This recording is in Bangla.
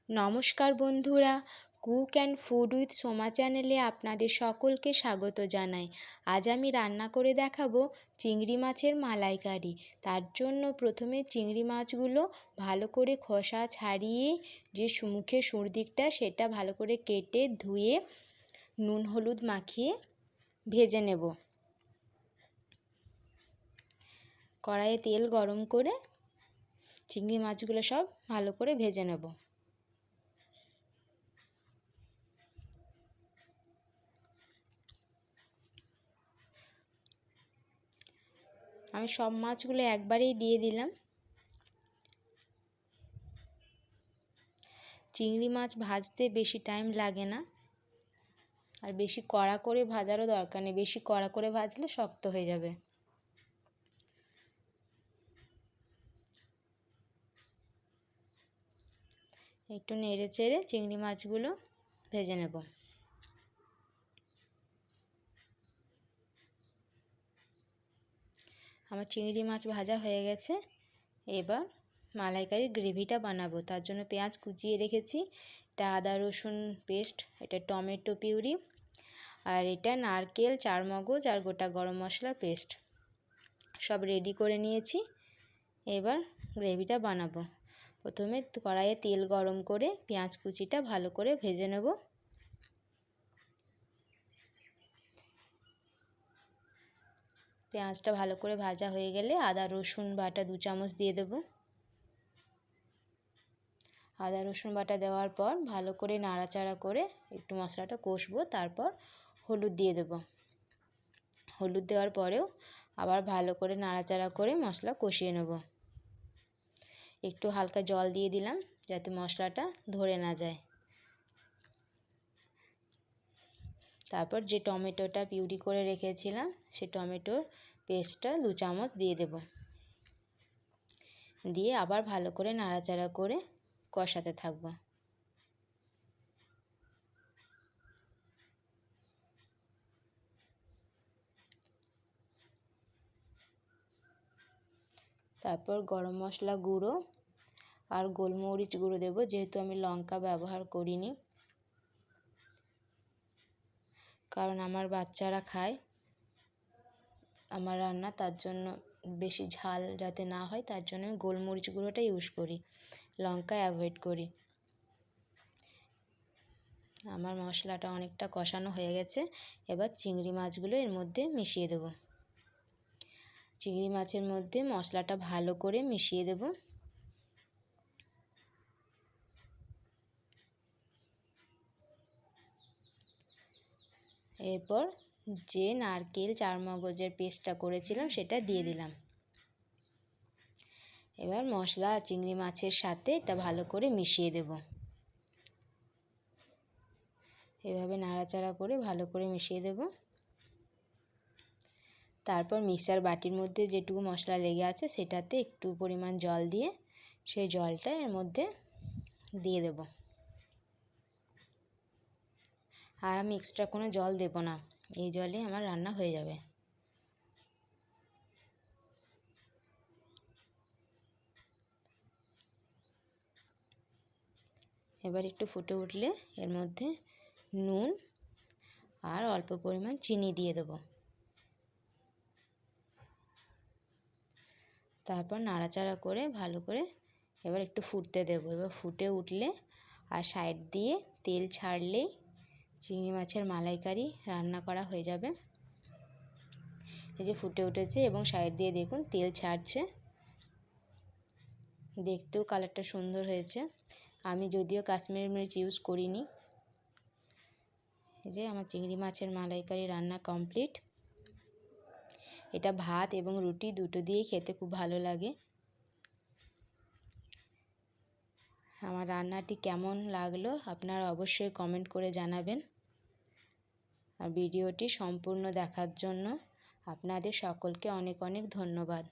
নমস্কার বন্ধুরা, cook and food with Soma চ্যানেলে আপনাদের সকলকে স্বাগত জানাই। আজ আমি রান্না করে দেখাবো চিংড়ি মাছের মালাইকারি। তার জন্য প্রথমে চিংড়ি মাছগুলো ভালো করে খোসা ছাড়িয়ে যে মুখের সুর দিকটা সেটা ভালো করে কেটে ধুয়ে নুন হলুদ মাখিয়ে ভেজে নেব। কড়াইয়ে তেল গরম করে চিংড়ি মাছগুলো সব ভালো করে ভেজে নেব। আমি সব মাছগুলো একবারেই দিয়ে দিলাম। চিংড়ি মাছ ভাজতে বেশি টাইম লাগে না, আর বেশি কড়া করে ভাজারও দরকার নেই, বেশি কড়া করে ভাজলে শক্ত হয়ে যাবে। একটু নেড়ে চেড়ে চিংড়ি মাছগুলো ভেজে নেব। আমার চিংড়ি মাছ ভাজা হয়ে গেছে। এবার মালাইকারির গ্রেভিটা বানাবো। তার জন্য পেঁয়াজ কুচিয়ে রেখেছি, এটা আদা রসুন পেস্ট, এটা টমেটো পিউরি, আর এটা নারকেল, চারমগজ আর গোটা গরম মশলার পেস্ট সব রেডি করে নিয়েছি। এবার গ্রেভিটা বানাবো। প্রথমে কড়াইয়ে তেল গরম করে পেঁয়াজ কুচিটা ভালো করে ভেজে নেব। পেঁয়াজটা ভালো করে ভাজা হয়ে গেলে আদা রসুন বাটা 2 চামচ দিয়ে দেব। আদা রসুন বাটা দেওয়ার পর ভালো করে নাড়াচাড়া করে একটু মশলাটা কষবো। তারপর হলুদ দিয়ে দেব। হলুদ দেওয়ার পরেও আবার ভালো করে নাড়াচাড়া করে মশলা কষিয়ে নেব। একটু হালকা জল দিয়ে দিলাম যাতে মশলাটা ধরে না যায়। তারপর যে টমেটোটা পিউরি করে রেখেছিলাম সে টমেটোর পেস্টটা 2 চামচ দিয়ে দেব। দিয়ে আবার ভালো করে নাড়াচাড়া করে কষাতে থাকব। তারপর গরম মশলা গুঁড়ো আর গোলমরিচ গুঁড়ো দেব, যেহেতু আমি লঙ্কা ব্যবহার করিনি, কারণ আমার বাচ্চারা খায় আমার রান্না, তার জন্য বেশি ঝাল যাতে না হয় তার জন্য আমি গোলমরিচ গুঁড়োটা ইউজ করি, লঙ্কা অ্যাভয়েড করি। আমার মশলাটা অনেকটা কষানো হয়ে গেছে। এবার চিংড়ি মাছগুলো এর মধ্যে মিশিয়ে দেব। চিংড়ি মাছের মধ্যে মশলাটা ভালো করে মিশিয়ে দেব। এরপর যে নারকেল চারমগজের পেস্টটা করেছিলাম সেটা দিয়ে দিলাম। এবার মশলা চিংড়ি মাছের সাথে এটা ভালো করে মিশিয়ে দেব। এভাবে নাড়াচাড়া করে ভালো করে মিশিয়ে দেব। তারপর মিক্সার বাটির মধ্যে যেটুকু মশলা লেগে আছে সেটাতে একটু পরিমাণ জল দিয়ে সেই জলটা এর মধ্যে দিয়ে দেব। আর আমি এক্সট্রা কোনো জল দেব না, এই জলে আমার রান্না হয়ে যাবে। এবার একটু ফুটে উঠলে এর মধ্যে নুন আর অল্প পরিমাণ চিনি দিয়ে দেব। তারপর নাড়াচাড়া করে ভালো করে এবার একটু ফুটতে দেব। এবার ফুটে উঠলে আর সাইড দিয়ে তেল ছাড়লেই চিংড়ি মাছের মালাইকারি রান্না করা হয়ে যাবে। এই যে ফুটে উঠেছে এবং সাইড দিয়ে দেখুন তেল ছাড়ছে, দেখতেও কালারটা সুন্দর হয়েছে। আমি যদিও কাশ্মীরি মির্চ ইউজ করিনি। এই যে আমার চিংড়ি মাছের মালাইকারি রান্না কমপ্লিট। এটা ভাত এবং রুটি দুটো দিয়েই খেতে খুব ভালো লাগে। আমার রান্নাটি কেমন লাগলো আপনারা অবশ্যই কমেন্ট করে জানাবেন। আর ভিডিওটি সম্পূর্ণ দেখার জন্য আপনাদের সকলকে অনেক অনেক ধন্যবাদ।